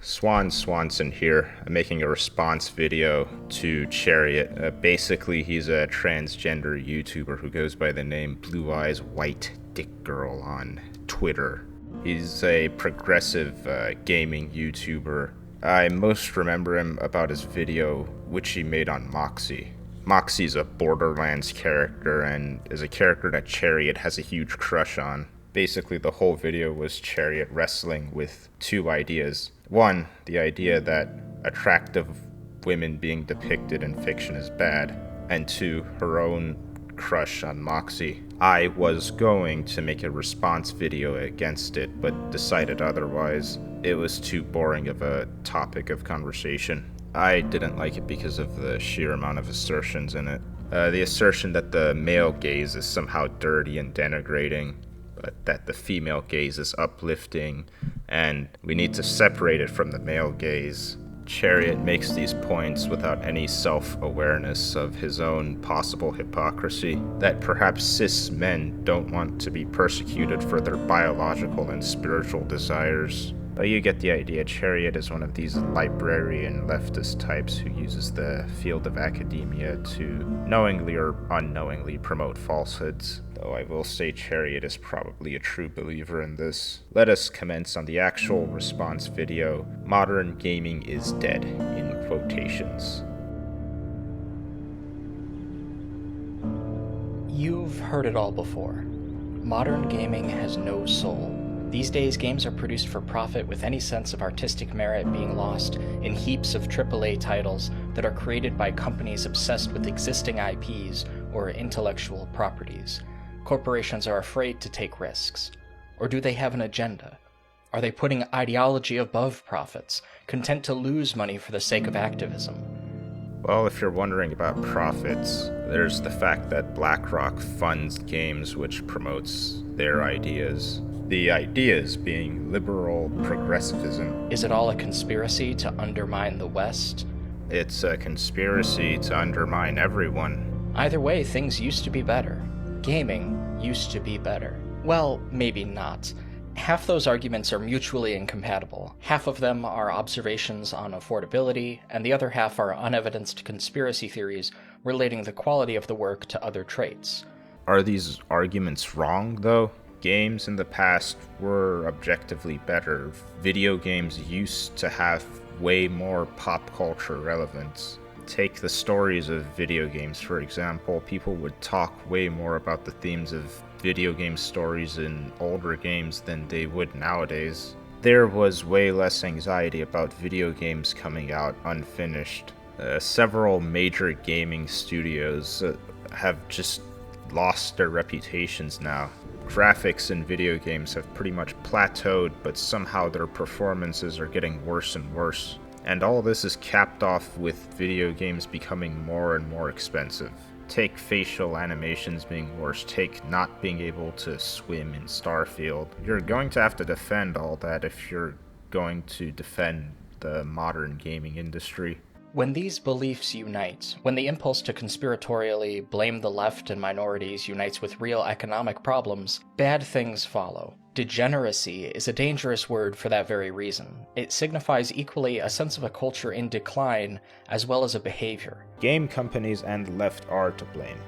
Swanson here. I'm making a response video to Chariot. Basically, he's a transgender YouTuber who goes by the name Blue Eyes White Dick Girl on Twitter. He's a progressive gaming YouTuber. I most remember him about his video which he made on Moxie. Moxie's a Borderlands character and is a character that Chariot has a huge crush on. Basically, the whole video was Chariot wrestling with two ideas. One, the idea that attractive women being depicted in fiction is bad, and two, her own crush on Moxie. I was going to make a response video against it, but decided otherwise. It was too boring of a topic of conversation. I didn't like it because of the sheer amount of assertions in it. The assertion that the male gaze is somehow dirty and denigrating, but that the female gaze is uplifting, and we need to separate it from the male gaze. Chariot makes these points without any self-awareness of his own possible hypocrisy, that perhaps cis men don't want to be persecuted for their biological and spiritual desires. But you get the idea. Chariot is one of these librarian leftist types who uses the field of academia to knowingly or unknowingly promote falsehoods. Though I will say Chariot is probably a true believer in this. Let us commence on the actual response video. Modern gaming is dead, in quotations. You've heard it all before. Modern gaming has no soul. These days, games are produced for profit with any sense of artistic merit being lost in heaps of AAA titles that are created by companies obsessed with existing IPs or intellectual properties. Corporations are afraid to take risks. Or do they have an agenda? Are they putting ideology above profits, content to lose money for the sake of activism? Well, if you're wondering about profits, there's the fact that BlackRock funds games which promotes their ideas. The ideas being liberal progressivism. Is it all a conspiracy to undermine the West? It's a conspiracy to undermine everyone. Either way, things used to be better. Gaming used to be better. Well, maybe not. Half those arguments are mutually incompatible. Half of them are observations on affordability, and the other half are unevidenced conspiracy theories relating the quality of the work to other traits. Are these arguments wrong, though? Games in the past were objectively better. Video games used to have way more pop culture relevance. Take the stories of video games, for example. People would talk way more about the themes of video game stories in older games than they would nowadays. There was way less anxiety about video games coming out unfinished. Several major gaming studios have just lost their reputations now. Graphics in video games have pretty much plateaued, but somehow their performances are getting worse and worse. And all this is capped off with video games becoming more and more expensive. Take facial animations being worse, take not being able to swim in Starfield. You're going to have to defend all that if you're going to defend the modern gaming industry. When these beliefs unite, when the impulse to conspiratorially blame the left and minorities unites with real economic problems, bad things follow. Degeneracy is a dangerous word for that very reason. It signifies equally a sense of a culture in decline as well as a behavior. Game companies and the left are to blame.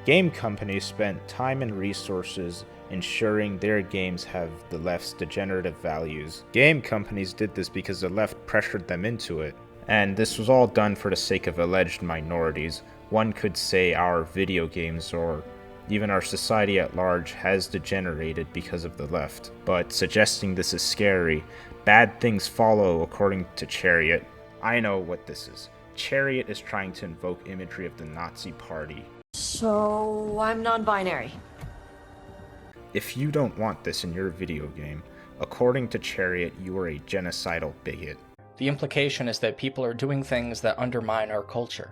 Game companies spent time and resources ensuring their games have the left's degenerative values. Game companies did this because the left pressured them into it. And this was all done for the sake of alleged minorities. One could say our video games or even our society at large has degenerated because of the left. But suggesting this is scary, bad things follow according to Chariot. I know what this is. Chariot is trying to invoke imagery of the Nazi Party. So, I'm non-binary. If you don't want this in your video game, according to Chariot, you are a genocidal bigot. The implication is that people are doing things that undermine our culture.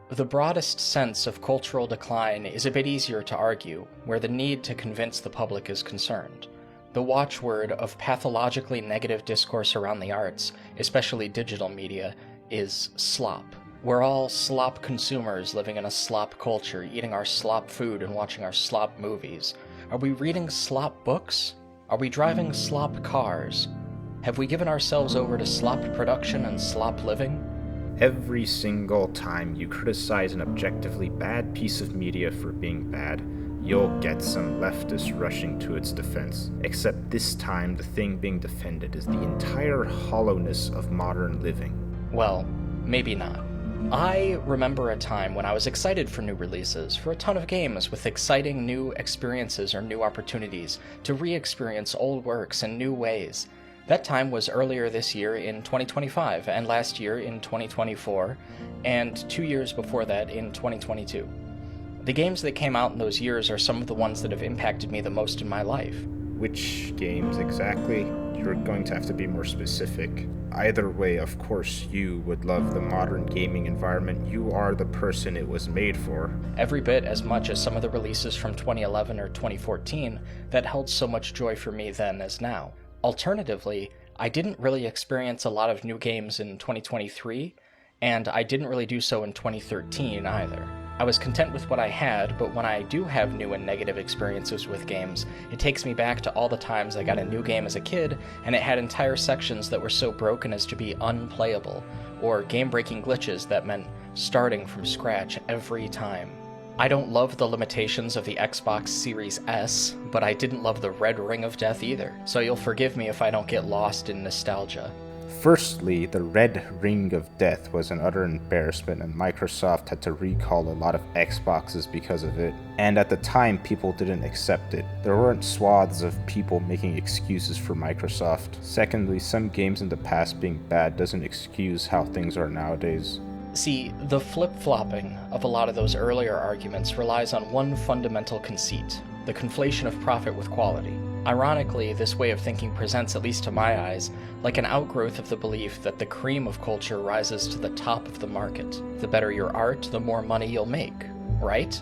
The broadest sense of cultural decline is a bit easier to argue, where the need to convince the public is concerned. The watchword of pathologically negative discourse around the arts, especially digital media, is slop. We're all slop consumers living in a slop culture, eating our slop food and watching our slop movies. Are we reading slop books? Are we driving slop cars? Have we given ourselves over to slop production and slop living? Every single time you criticize an objectively bad piece of media for being bad, you'll get some leftists rushing to its defense. Except this time, the thing being defended is the entire hollowness of modern living. Well, maybe not. I remember a time when I was excited for new releases, for a ton of games with exciting new experiences or new opportunities to re-experience old works in new ways. That time was earlier this year in 2025, and last year in 2024, and 2 years before that in 2022. The games that came out in those years are some of the ones that have impacted me the most in my life. Which games exactly? You're going to have to be more specific. Either way, of course, you would love the modern gaming environment. You are the person it was made for. Every bit as much as some of the releases from 2011 or 2014 that held so much joy for me then as now. Alternatively, I didn't really experience a lot of new games in 2023, and I didn't really do so in 2013 either. I was content with what I had, but when I do have new and negative experiences with games, it takes me back to all the times I got a new game as a kid, and it had entire sections that were so broken as to be unplayable, or game-breaking glitches that meant starting from scratch every time. I don't love the limitations of the Xbox Series S, but I didn't love the red ring of death either, so you'll forgive me if I don't get lost in nostalgia. Firstly, the red ring of death was an utter embarrassment, and Microsoft had to recall a lot of Xboxes because of it. And at the time, people didn't accept it. There weren't swaths of people making excuses for Microsoft. Secondly, some games in the past being bad doesn't excuse how things are nowadays. See, the flip-flopping of a lot of those earlier arguments relies on one fundamental conceit, the conflation of profit with quality. Ironically, this way of thinking presents, at least to my eyes, like an outgrowth of the belief that the cream of culture rises to the top of the market. The better your art, the more money you'll make, right?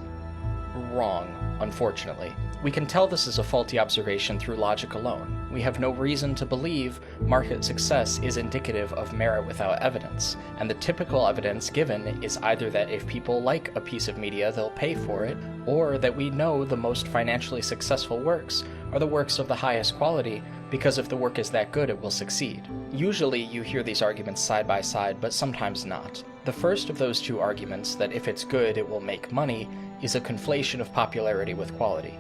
Wrong, unfortunately. We can tell this is a faulty observation through logic alone. We have no reason to believe market success is indicative of merit without evidence, and the typical evidence given is either that if people like a piece of media, they'll pay for it, or that we know the most financially successful works are the works of the highest quality, because if the work is that good, it will succeed. Usually you hear these arguments side by side, but sometimes not. The first of those two arguments, that if it's good, it will make money, is a conflation of popularity with quality.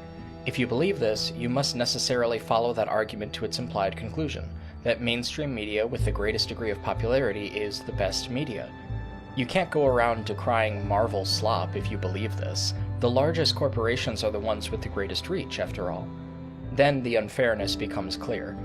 If you believe this, you must necessarily follow that argument to its implied conclusion, that mainstream media with the greatest degree of popularity is the best media. You can't go around decrying Marvel slop if you believe this. The largest corporations are the ones with the greatest reach, after all. Then the unfairness becomes clear.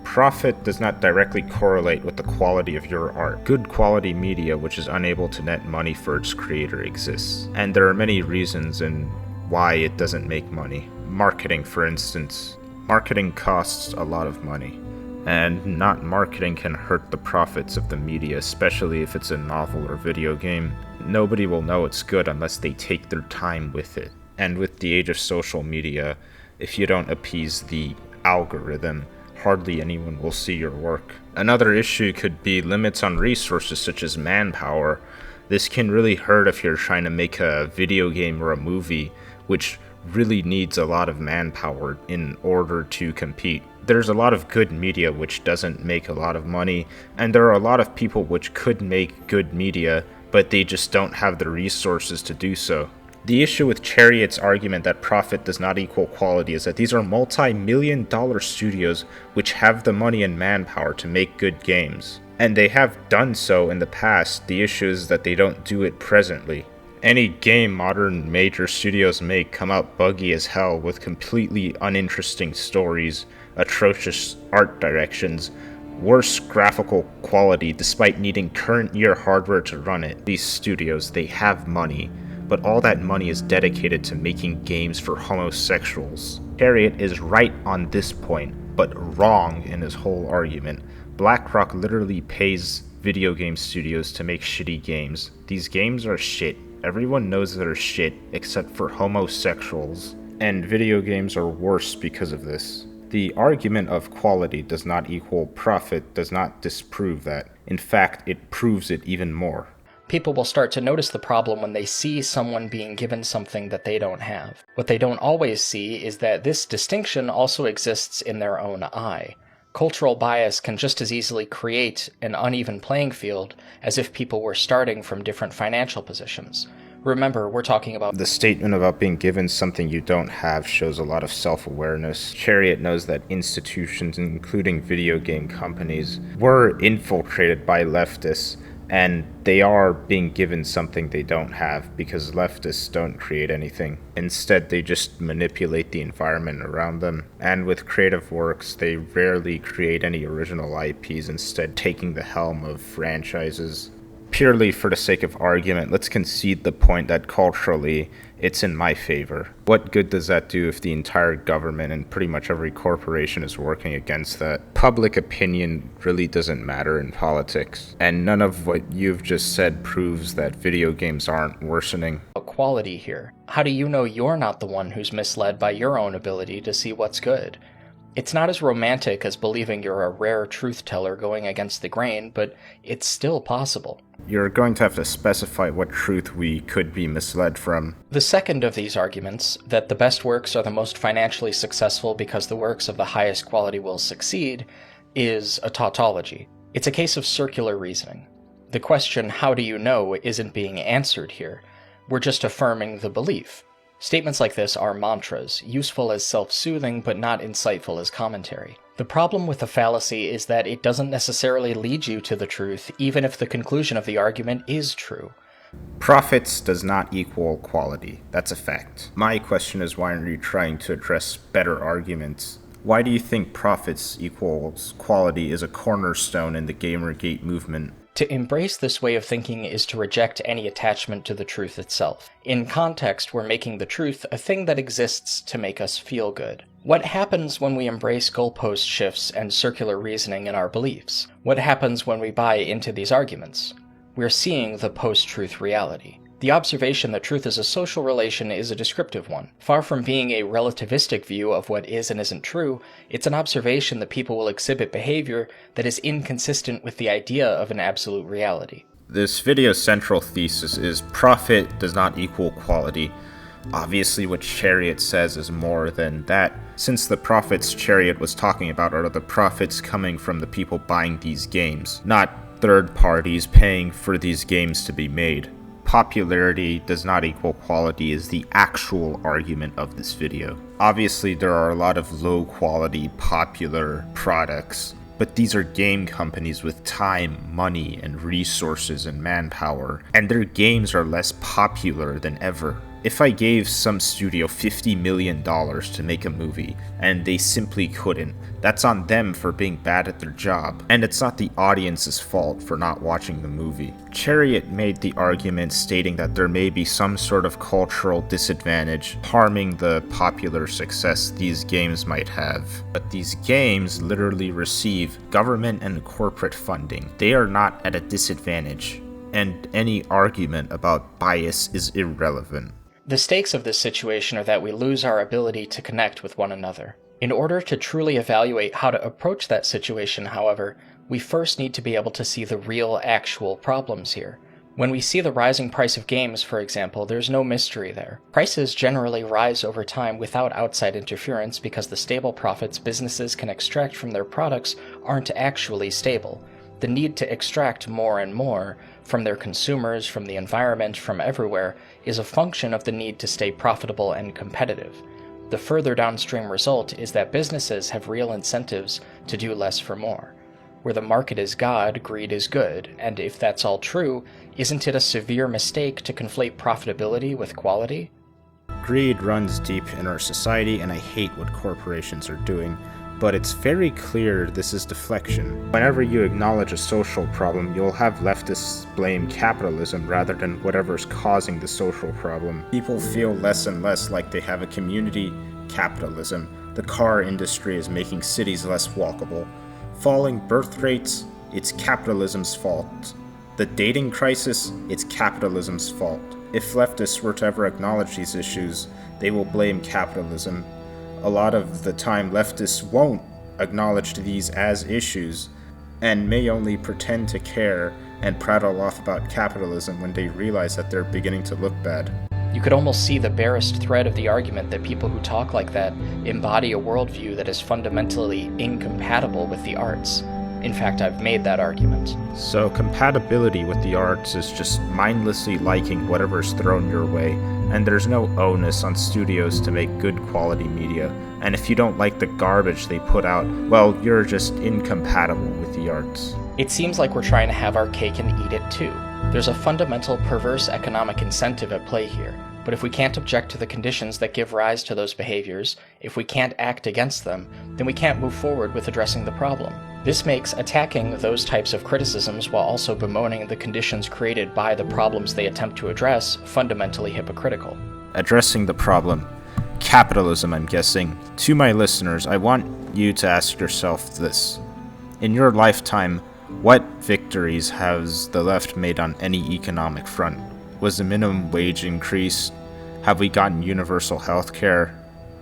Profit does not directly correlate with the quality of your art. Good quality media which is unable to net money for its creator exists. And there are many reasons in why it doesn't make money. Marketing, for instance. Marketing costs a lot of money. And not marketing can hurt the profits of the media, especially if it's a novel or video game. Nobody will know it's good unless they take their time with it. And with the age of social media, if you don't appease the algorithm, hardly anyone will see your work. Another issue could be limits on resources such as manpower. This can really hurt if you're trying to make a video game or a movie, which really needs a lot of manpower in order to compete. There's a lot of good media which doesn't make a lot of money, and there are a lot of people which could make good media, but they just don't have the resources to do so. The issue with Chariots' argument that profit does not equal quality is that these are multi-million-dollar studios which have the money and manpower to make good games. And they have done so in the past. The issue is that they don't do it presently. Any game modern major studios make come out buggy as hell with completely uninteresting stories, atrocious art directions, worse graphical quality despite needing current year hardware to run it. These studios, they have money, but all that money is dedicated to making games for homosexuals. Chariot is right on this point, but wrong in his whole argument. BlackRock literally pays video game studios to make shitty games. These games are shit. Everyone knows they're shit except for homosexuals. And video games are worse because of this. The argument of quality does not equal profit does not disprove that. In fact, it proves it even more. People will start to notice the problem when they see someone being given something that they don't have. What they don't always see is that this distinction also exists in their own eye. Cultural bias can just as easily create an uneven playing field as if people were starting from different financial positions. Remember, we're talking about... The statement about being given something you don't have shows a lot of self-awareness. Chariot knows that institutions, including video game companies, were infiltrated by leftists, and they are being given something they don't have because leftists don't create anything. Instead, they just manipulate the environment around them. And with creative works, they rarely create any original IPs, instead taking the helm of franchises. Purely for the sake of argument, let's concede the point that culturally, it's in my favor. What good does that do if the entire government and pretty much every corporation is working against that? Public opinion really doesn't matter in politics, and none of what you've just said proves that video games aren't worsening. Quality here. How do you know you're not the one who's misled by your own ability to see what's good? It's not as romantic as believing you're a rare truth teller going against the grain, but it's still possible. You're going to have to specify what truth we could be misled from. The second of these arguments, that the best works are the most financially successful because the works of the highest quality will succeed, is a tautology. It's a case of circular reasoning. The question, how do you know, isn't being answered here. We're just affirming the belief. Statements like this are mantras, useful as self-soothing but not insightful as commentary. The problem with the fallacy is that it doesn't necessarily lead you to the truth, even if the conclusion of the argument is true. Profits does not equal quality. That's a fact. My question is, why aren't you trying to address better arguments? Why do you think profits equals quality is a cornerstone in the Gamergate movement? To embrace this way of thinking is to reject any attachment to the truth itself. In context, we're making the truth a thing that exists to make us feel good. What happens when we embrace goalpost shifts and circular reasoning in our beliefs? What happens when we buy into these arguments? We're seeing the post-truth reality. The observation that truth is a social relation is a descriptive one. Far from being a relativistic view of what is and isn't true, it's an observation that people will exhibit behavior that is inconsistent with the idea of an absolute reality. This video's central thesis is profit does not equal quality. Obviously what Chariot says is more than that, since the profits Chariot was talking about are the profits coming from the people buying these games, not third parties paying for these games to be made. Popularity does not equal quality is the actual argument of this video. Obviously, there are a lot of low-quality, popular products, but these are game companies with time, money, and resources and manpower, and their games are less popular than ever. If I gave some studio $50 million to make a movie, and they simply couldn't, that's on them for being bad at their job, and it's not the audience's fault for not watching the movie. Chariot made the argument stating that there may be some sort of cultural disadvantage harming the popular success these games might have. But these games literally receive government and corporate funding. They are not at a disadvantage, and any argument about bias is irrelevant. The stakes of this situation are that we lose our ability to connect with one another. In order to truly evaluate how to approach that situation, however, we first need to be able to see the real, actual problems here. When we see the rising price of games, for example, there's no mystery there. Prices generally rise over time without outside interference because the stable profits businesses can extract from their products aren't actually stable. The need to extract more and more from their consumers, from the environment, from everywhere, is a function of the need to stay profitable and competitive. The further downstream result is that businesses have real incentives to do less for more. Where the market is God, greed is good, and if that's all true, isn't it a severe mistake to conflate profitability with quality? Greed runs deep in our society, and I hate what corporations are doing. But it's very clear this is deflection. Whenever you acknowledge a social problem, you'll have leftists blame capitalism rather than whatever's causing the social problem. People feel less and less like they have a community. Capitalism. The car industry is making cities less walkable. Falling birth rates, it's capitalism's fault. The dating crisis, it's capitalism's fault. If leftists were to ever acknowledge these issues, they will blame capitalism. A lot of the time, leftists won't acknowledge these as issues and may only pretend to care and prattle off about capitalism when they realize that they're beginning to look bad. You could almost see the barest thread of the argument that people who talk like that embody a worldview that is fundamentally incompatible with the arts. In fact, I've made that argument. So compatibility with the arts is just mindlessly liking whatever's thrown your way, and there's no onus on studios to make good quality media. And if you don't like the garbage they put out, well, you're just incompatible with the arts. It seems like we're trying to have our cake and eat it too. There's a fundamental perverse economic incentive at play here, but if we can't object to the conditions that give rise to those behaviors, if we can't act against them, then we can't move forward with addressing the problem. This makes attacking those types of criticisms while also bemoaning the conditions created by the problems they attempt to address fundamentally hypocritical. Addressing the problem. Capitalism, I'm guessing. To my listeners, I want you to ask yourself this. In your lifetime, what victories has the left made on any economic front? Was the minimum wage increased? Have we gotten universal health care?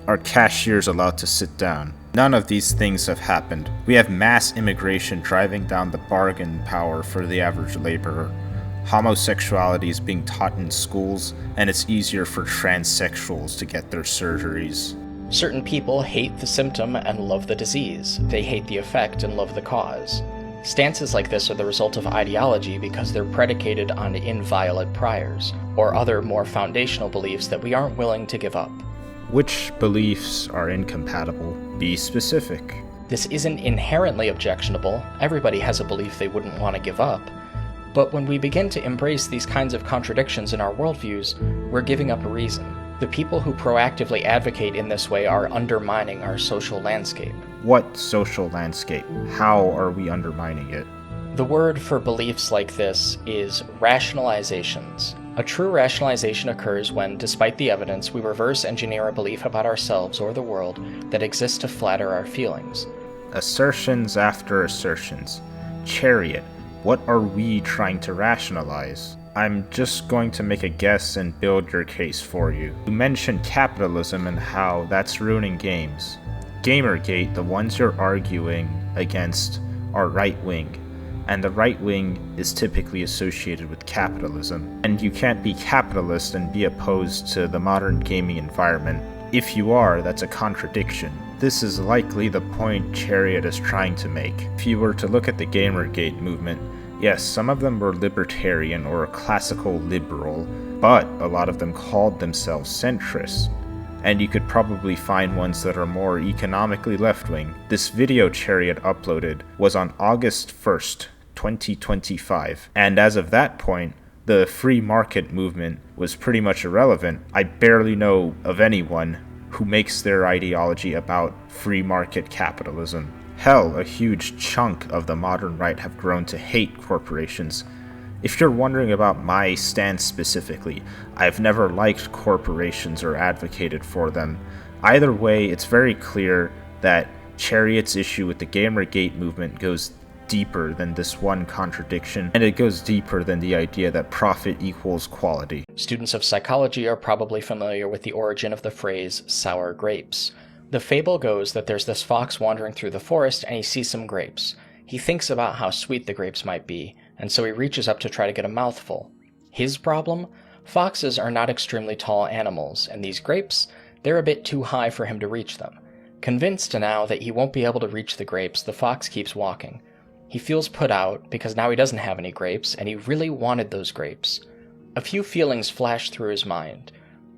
Are cashiers allowed to sit down? None of these things have happened. We have mass immigration driving down the bargain power for the average laborer. Homosexuality is being taught in schools, and it's easier for transsexuals to get their surgeries. Certain people hate the symptom and love the disease. They hate the effect and love the cause. Stances like this are the result of ideology because they're predicated on inviolate priors, or other more foundational beliefs that we aren't willing to give up. Which beliefs are incompatible? Be specific. This isn't inherently objectionable. Everybody has a belief they wouldn't want to give up. But when we begin to embrace these kinds of contradictions in our worldviews, we're giving up a reason. The people who proactively advocate in this way are undermining our social landscape. What social landscape? How are we undermining it? The word for beliefs like this is rationalizations. A true rationalization occurs when, despite the evidence, we reverse engineer a belief about ourselves or the world that exists to flatter our feelings. Assertions after assertions. Chariot, what are we trying to rationalize? I'm just going to make a guess and build your case for you. You mentioned capitalism and how that's ruining games. Gamergate, the ones you're arguing against, are right-wing, and the right wing is typically associated with capitalism. And you can't be capitalist and be opposed to the modern gaming environment. If you are, that's a contradiction. This is likely the point Chariot is trying to make. If you were to look at the Gamergate movement, yes, some of them were libertarian or classical liberal, but a lot of them called themselves centrist. And you could probably find ones that are more economically left-wing. This video Chariot uploaded was on August 1st, 2025, and as of that point, the free market movement was pretty much irrelevant. I barely know of anyone who makes their ideology about free market capitalism. Hell, a huge chunk of the modern right have grown to hate corporations. If you're wondering about my stance specifically, I've never liked corporations or advocated for them. Either way, it's very clear that Chariot's issue with the Gamergate movement goes deeper than this one contradiction, and it goes deeper than the idea that profit equals quality. Students of psychology are probably familiar with the origin of the phrase sour grapes. The fable goes that there's this fox wandering through the forest and he sees some grapes. He thinks about how sweet the grapes might be, and so he reaches up to try to get a mouthful. His problem? Foxes are not extremely tall animals, and these grapes, they're a bit too high for him to reach them. Convinced now that he won't be able to reach the grapes, the fox keeps walking. He feels put out because now he doesn't have any grapes, and he really wanted those grapes. A few feelings flash through his mind.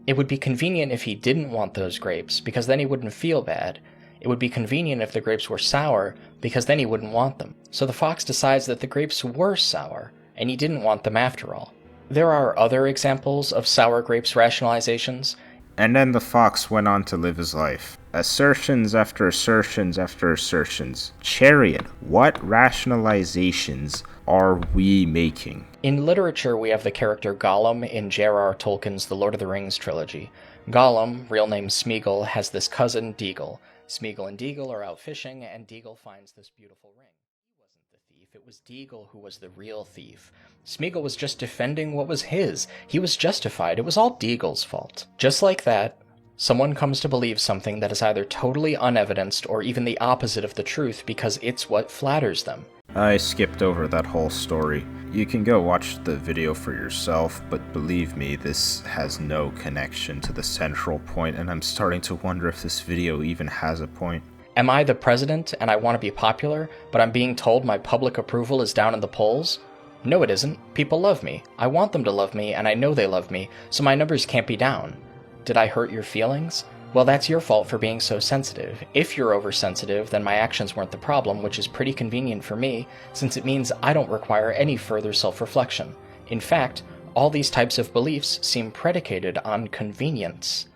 It would be convenient if he didn't want those grapes, because then he wouldn't feel bad. It would be convenient if the grapes were sour, because then he wouldn't want them. So the fox decides that the grapes were sour, and he didn't want them after all. There are other examples of sour grapes rationalizations. And then the fox went on to live his life. Assertions after assertions after assertions. Chariot, what rationalizations are we making? In literature, we have the character Gollum in J.R.R. Tolkien's The Lord of the Rings trilogy. Gollum, real name Smeagol, has this cousin Deagol. Smeagol and Deagol are out fishing, and Deagol finds this beautiful ring. He wasn't the thief, it was Deagol who was the real thief. Smeagol was just defending what was his. He was justified. It was all Deagol's fault. Just like that, someone comes to believe something that is either totally unevidenced or even the opposite of the truth because it's what flatters them. I skipped over that whole story. You can go watch the video for yourself, but believe me, this has no connection to the central point, and I'm starting to wonder if this video even has a point. Am I the president and I want to be popular, but I'm being told my public approval is down in the polls? No, it isn't. People love me. I want them to love me, and I know they love me, so my numbers can't be down. Did I hurt your feelings? Well, that's your fault for being so sensitive. If you're oversensitive, then my actions weren't the problem, which is pretty convenient for me, since it means I don't require any further self-reflection. In fact, all these types of beliefs seem predicated on convenience.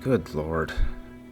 Good lord.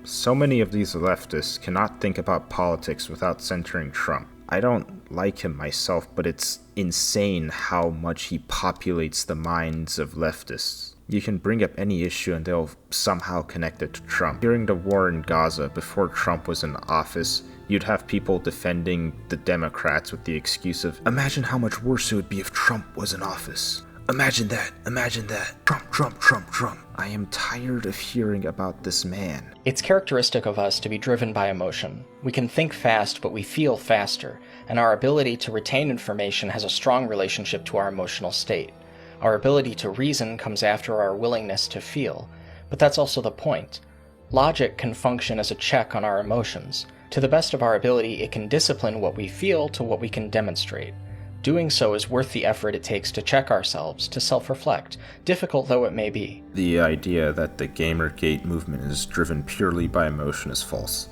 So many of these leftists cannot think about politics without centering Trump. I don't like him myself, but it's insane how much he populates the minds of leftists. You can bring up any issue and they'll somehow connect it to Trump. During the war in Gaza, before Trump was in office, you'd have people defending the Democrats with the excuse of, imagine how much worse it would be if Trump was in office. Imagine that. Trump, Trump, Trump, Trump. I am tired of hearing about this man. It's characteristic of us to be driven by emotion. We can think fast, but we feel faster, and our ability to retain information has a strong relationship to our emotional state. Our ability to reason comes after our willingness to feel, but that's also the point. Logic can function as a check on our emotions. To the best of our ability, it can discipline what we feel to what we can demonstrate. Doing so is worth the effort it takes to check ourselves, to self-reflect, difficult though it may be. The idea that the Gamergate movement is driven purely by emotion is false.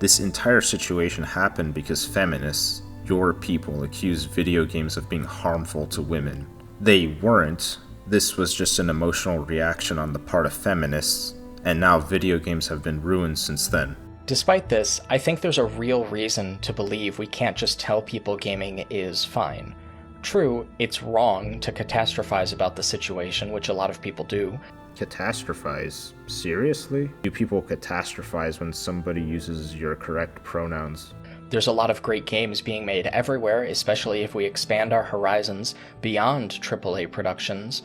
This entire situation happened because feminists, your people, accused video games of being harmful to women. They weren't. This was just an emotional reaction on the part of feminists, and now video games have been ruined since then. Despite this, I think there's a real reason to believe we can't just tell people gaming is fine. True, it's wrong to catastrophize about the situation, which a lot of people do. Catastrophize? Seriously? Do people catastrophize when somebody uses your correct pronouns? There's a lot of great games being made everywhere, especially if we expand our horizons beyond AAA productions.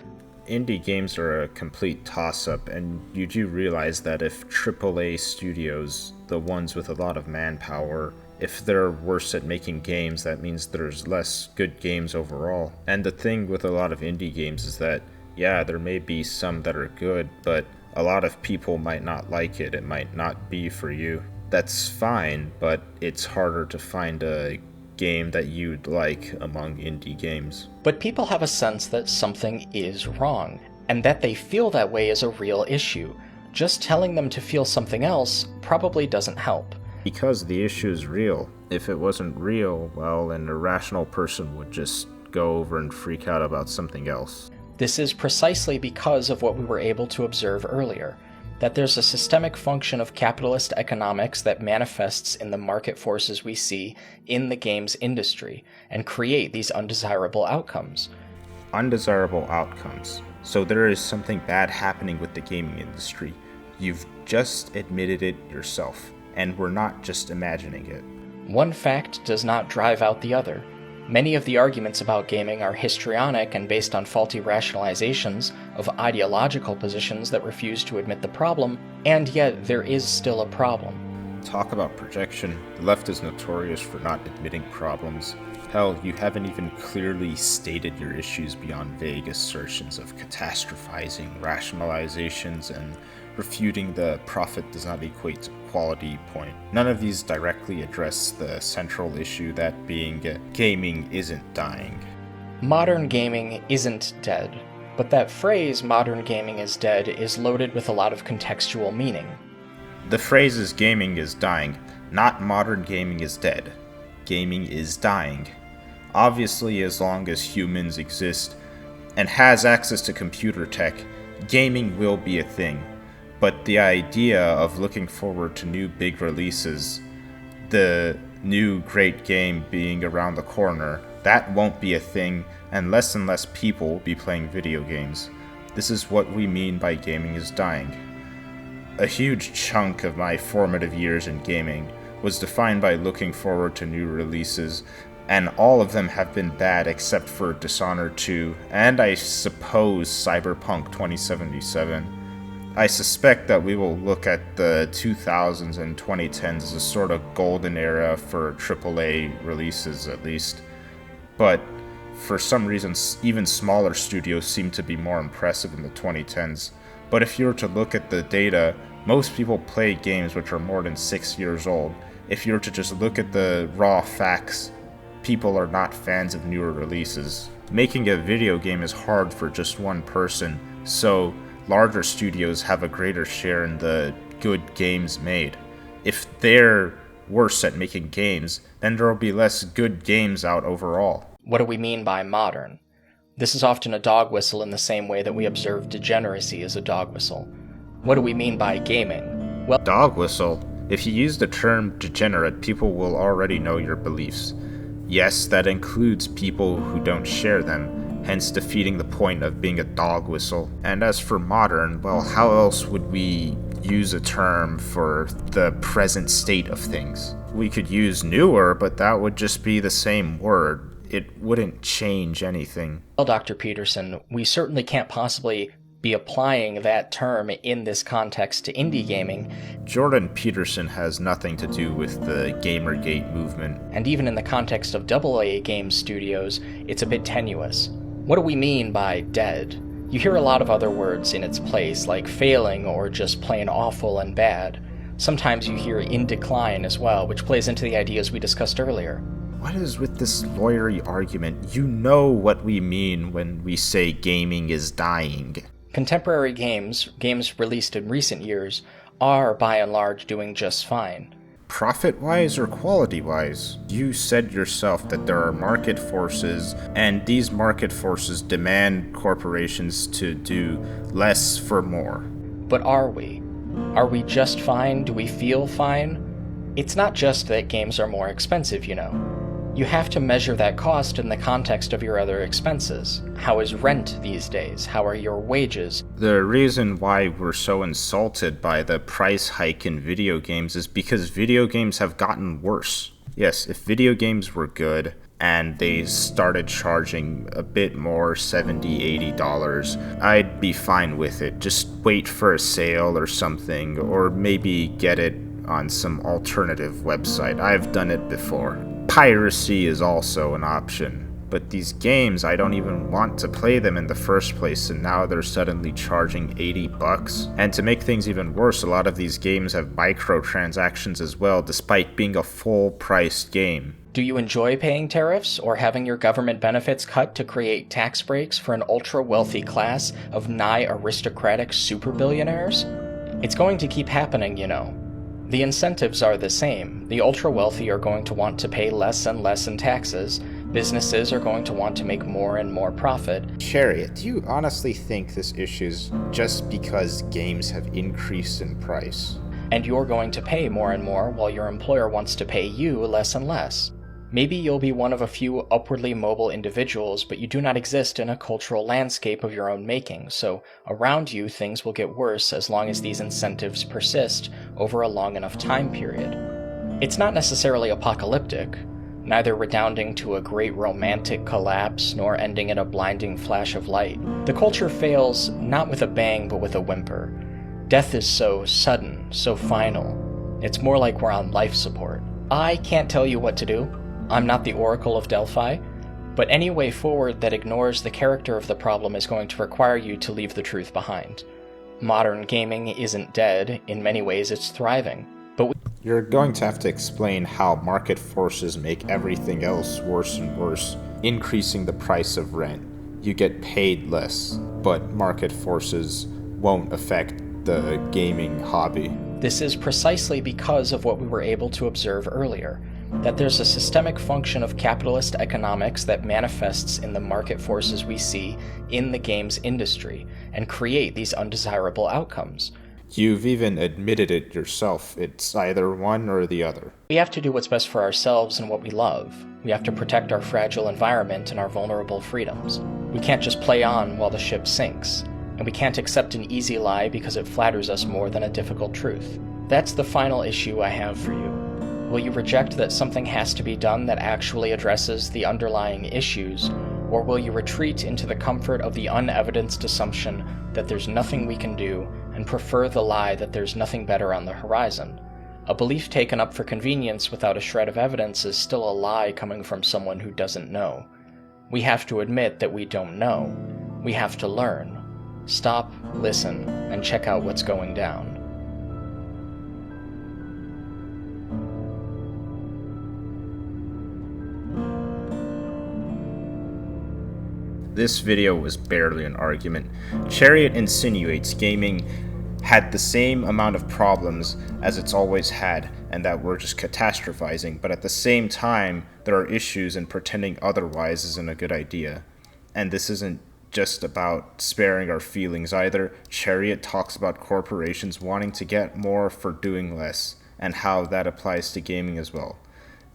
Indie games are a complete toss-up, and you do realize that if AAA studios, the ones with a lot of manpower, if they're worse at making games, that means there's less good games overall. And the thing with a lot of indie games is that, yeah, there may be some that are good, but a lot of people might not like it. It might not be for you. That's fine, but it's harder to find a game that you'd like among indie games. But people have a sense that something is wrong, and that they feel that way is a real issue. Just telling them to feel something else probably doesn't help. Because the issue is real. If it wasn't real, well, an irrational person would just go over and freak out about something else. This is precisely because of what we were able to observe earlier, that there's a systemic function of capitalist economics that manifests in the market forces we see in the games industry and create these undesirable outcomes. Undesirable outcomes. So there is something bad happening with the gaming industry. You've just admitted it yourself, and we're not just imagining it. One fact does not drive out the other. Many of the arguments about gaming are histrionic and based on faulty rationalizations of ideological positions that refuse to admit the problem, and yet there is still a problem. Talk about projection. The left is notorious for not admitting problems. Hell, you haven't even clearly stated your issues beyond vague assertions of catastrophizing, rationalizations, and refuting the profit does not equate to quality point. None of these directly address the central issue, that being gaming isn't dying. Modern gaming isn't dead, but that phrase, modern gaming is dead, is loaded with a lot of contextual meaning. The phrase is gaming is dying, not modern gaming is dead. Gaming is dying. Obviously, as long as humans exist and has access to computer tech, gaming will be a thing. But the idea of looking forward to new big releases, the new great game being around the corner, that won't be a thing, and less people will be playing video games. This is what we mean by gaming is dying. A huge chunk of my formative years in gaming was defined by looking forward to new releases, and all of them have been bad except for Dishonored 2, and I suppose Cyberpunk 2077. I suspect that we will look at the 2000s and 2010s as a sort of golden era for AAA releases, at least. But for some reason, even smaller studios seem to be more impressive in the 2010s. But if you were to look at the data, most people play games which are more than 6 years old. If you were to just look at the raw facts, people are not fans of newer releases. Making a video game is hard for just one person, so larger studios have a greater share in the good games made. If they're worse at making games, then there will be less good games out overall. What do we mean by modern? This is often a dog whistle in the same way that we observe degeneracy as a dog whistle. What do we mean by gaming? Well, dog whistle? If you use the term degenerate, people will already know your beliefs. Yes, that includes people who don't share them, hence defeating the point of being a dog whistle. And as for modern, well, how else would we use a term for the present state of things? We could use newer, but that would just be the same word. It wouldn't change anything. Well, Dr. Peterson, we certainly can't possibly be applying that term in this context to indie gaming. Jordan Peterson has nothing to do with the Gamergate movement. And even in the context of AA game studios, it's a bit tenuous. What do we mean by dead? You hear a lot of other words in its place, like failing or just plain awful and bad. Sometimes you hear in decline as well, which plays into the ideas we discussed earlier. What is with this lawyery argument? You know what we mean when we say gaming is dying. Contemporary games released in recent years, are by and large doing just fine. Profit-wise or quality-wise? You said yourself that there are market forces, and these market forces demand corporations to do less for more. But are we? Are we just fine? Do we feel fine? It's not just that games are more expensive, you know. You have to measure that cost in the context of your other expenses. How is rent these days? How are your wages? The reason why we're so insulted by the price hike in video games is because video games have gotten worse. Yes, if video games were good and they started charging a bit more, $70, $80, I'd be fine with it. Just wait for a sale or something, or maybe get it on some alternative website. I've done it before. Piracy is also an option, but these games, I don't even want to play them in the first place, and now they're suddenly charging $80. And to make things even worse, a lot of these games have microtransactions as well, despite being a full-priced game. Do you enjoy paying tariffs or having your government benefits cut to create tax breaks for an ultra-wealthy class of nigh aristocratic super-billionaires? It's going to keep happening, you know. The incentives are the same. The ultra-wealthy are going to want to pay less and less in taxes. Businesses are going to want to make more and more profit. Chariot, do you honestly think this issue's just because games have increased in price? And you're going to pay more and more while your employer wants to pay you less and less. Maybe you'll be one of a few upwardly mobile individuals, but you do not exist in a cultural landscape of your own making, so around you things will get worse as long as these incentives persist over a long enough time period. It's not necessarily apocalyptic, neither redounding to a great romantic collapse nor ending in a blinding flash of light. The culture fails not with a bang but with a whimper. Death is so sudden, so final. It's more like we're on life support. I can't tell you what to do. I'm not the Oracle of Delphi, but any way forward that ignores the character of the problem is going to require you to leave the truth behind. Modern gaming isn't dead. In many ways, it's thriving. But you're going to have to explain how market forces make everything else worse and worse, increasing the price of rent. You get paid less, but market forces won't affect the gaming hobby. This is precisely because of what we were able to observe earlier, that there's a systemic function of capitalist economics that manifests in the market forces we see in the games industry and create these undesirable outcomes. You've even admitted it yourself. It's either one or the other. We have to do what's best for ourselves and what we love. We have to protect our fragile environment and our vulnerable freedoms. We can't just play on while the ship sinks. And we can't accept an easy lie because it flatters us more than a difficult truth. That's the final issue I have for you. Will you reject that something has to be done that actually addresses the underlying issues, or will you retreat into the comfort of the unevidenced assumption that there's nothing we can do and prefer the lie that there's nothing better on the horizon. A belief taken up for convenience without a shred of evidence is still a lie coming from someone who doesn't know. We have to admit that we don't know. We have to learn. Stop, listen, and check out what's going down. This video was barely an argument. Chariot insinuates gaming had the same amount of problems as it's always had, and that we're just catastrophizing, but at the same time, there are issues, and pretending otherwise isn't a good idea. And this isn't just about sparing our feelings either. Chariot talks about corporations wanting to get more for doing less, and how that applies to gaming as well.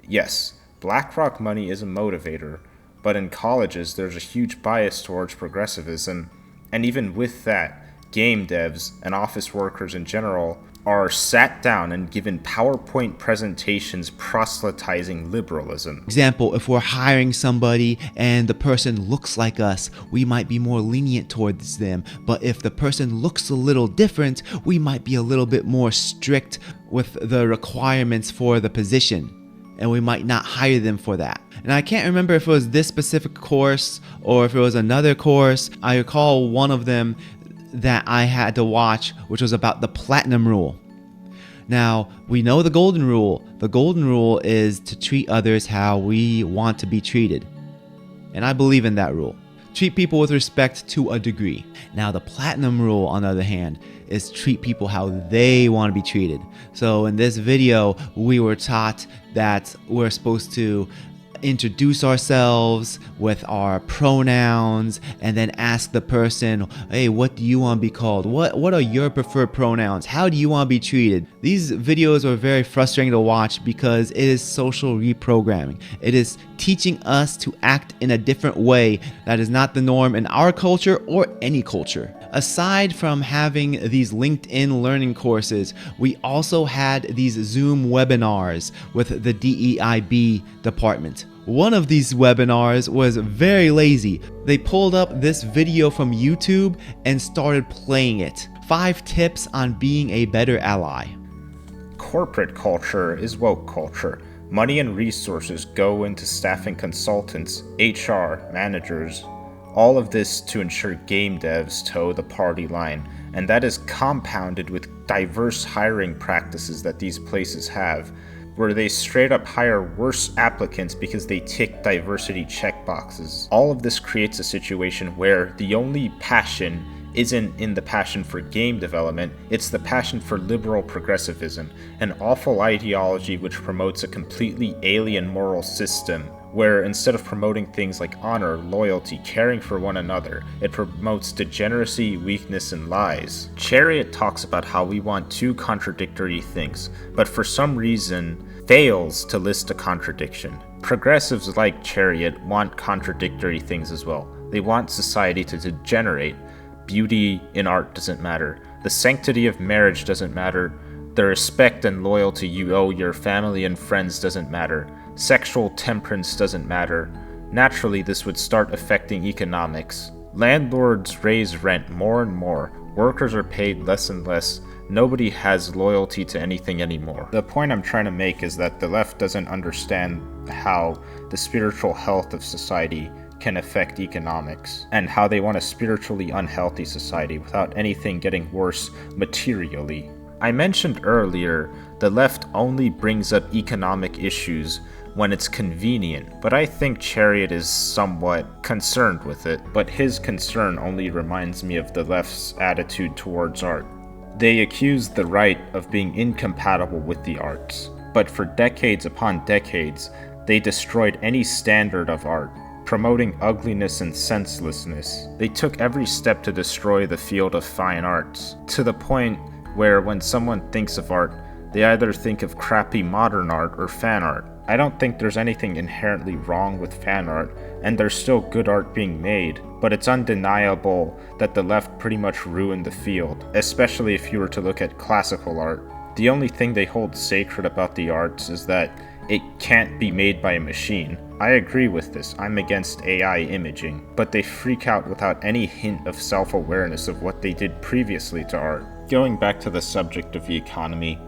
Yes, BlackRock money is a motivator, but in colleges there's a huge bias towards progressivism, and even with that, game devs and office workers in general are sat down and given PowerPoint presentations proselytizing liberalism. Example, if we're hiring somebody and the person looks like us, we might be more lenient towards them. But if the person looks a little different, we might be a little bit more strict with the requirements for the position, and we might not hire them for that. And I can't remember if it was this specific course or if it was another course. I recall one of them that I had to watch, which was about the platinum rule. Now, we know the golden rule. The golden rule is to treat others how we want to be treated. And I believe in that rule. Treat people with respect to a degree. Now, the platinum rule, on the other hand, is treat people how they want to be treated. So in this video, we were taught that we're supposed to introduce ourselves with our pronouns and then ask the person, hey, what do you want to be called? What are your preferred pronouns? How do you want to be treated? These videos are very frustrating to watch because it is social reprogramming. It is teaching us to act in a different way that is not the norm in our culture or any culture. Aside from having these LinkedIn learning courses, we also had these Zoom webinars with the DEIB department. One of these webinars was very lazy. They pulled up this video from YouTube and started playing it. 5 tips on being a better ally. Corporate culture is woke culture. Money and resources go into staffing consultants, HR, managers, all of this to ensure game devs toe the party line, and that is compounded with diverse hiring practices that these places have, where they straight up hire worse applicants because they tick diversity checkboxes. All of this creates a situation where the only passion isn't in the passion for game development, it's the passion for liberal progressivism, an awful ideology which promotes a completely alien moral system, where instead of promoting things like honor, loyalty, caring for one another, it promotes degeneracy, weakness, and lies. Chariot talks about how we want 2 contradictory things, but for some reason fails to list a contradiction. Progressives like Chariot want contradictory things as well. They want society to degenerate. Beauty in art doesn't matter. The sanctity of marriage doesn't matter. The respect and loyalty you owe your family and friends doesn't matter. Sexual temperance doesn't matter. Naturally, this would start affecting economics. Landlords raise rent more and more. Workers are paid less and less. Nobody has loyalty to anything anymore. The point I'm trying to make is that the left doesn't understand how the spiritual health of society can affect economics, and how they want a spiritually unhealthy society without anything getting worse materially. I mentioned earlier, the left only brings up economic issues when it's convenient, but I think Chariot is somewhat concerned with it, but his concern only reminds me of the left's attitude towards art. They accuse the right of being incompatible with the arts, but for decades upon decades, they destroyed any standard of art, promoting ugliness and senselessness. They took every step to destroy the field of fine arts, to the point where when someone thinks of art, they either think of crappy modern art or fan art. I don't think there's anything inherently wrong with fan art, and there's still good art being made, but it's undeniable that the left pretty much ruined the field, especially if you were to look at classical art. The only thing they hold sacred about the arts is that it can't be made by a machine. I agree with this, I'm against AI imaging, but they freak out without any hint of self-awareness of what they did previously to art. going back to the subject of the economy,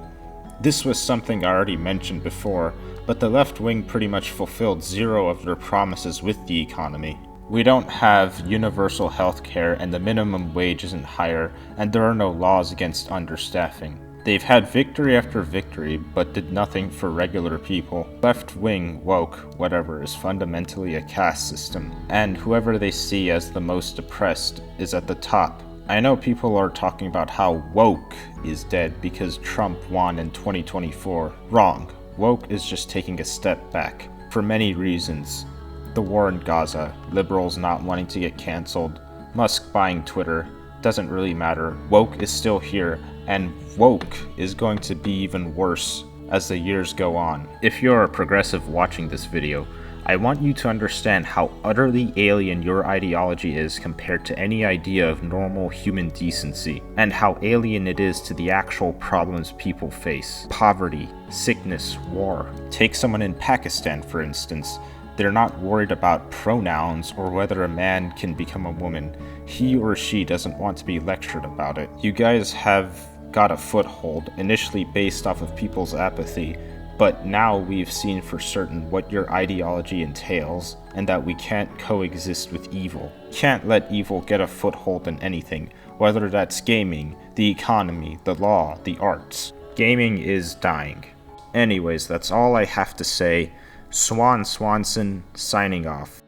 this was something I already mentioned before, but the left wing pretty much fulfilled zero of their promises with the economy. We don't have universal health care, and the minimum wage isn't higher, and there are no laws against understaffing. They've had victory after victory, but did nothing for regular people. Left-wing, woke, whatever, is fundamentally a caste system, and whoever they see as the most oppressed is at the top. I know people are talking about how woke is dead because Trump won in 2024. Wrong. Woke is just taking a step back, for many reasons. The war in Gaza, liberals not wanting to get cancelled, Musk buying Twitter, doesn't really matter. Woke is still here, and woke is going to be even worse as the years go on. If you're a progressive watching this video, I want you to understand how utterly alien your ideology is compared to any idea of normal human decency, and how alien it is to the actual problems people face. Poverty, sickness, war. Take someone in Pakistan, for instance. They're not worried about pronouns or whether a man can become a woman. He or she doesn't want to be lectured about it. You guys have got a foothold, initially based off of people's apathy, but now we've seen for certain what your ideology entails, and that we can't coexist with evil. Can't let evil get a foothold in anything, whether that's gaming, the economy, the law, the arts. Gaming is dying. Anyways, that's all I have to say. Swanson signing off.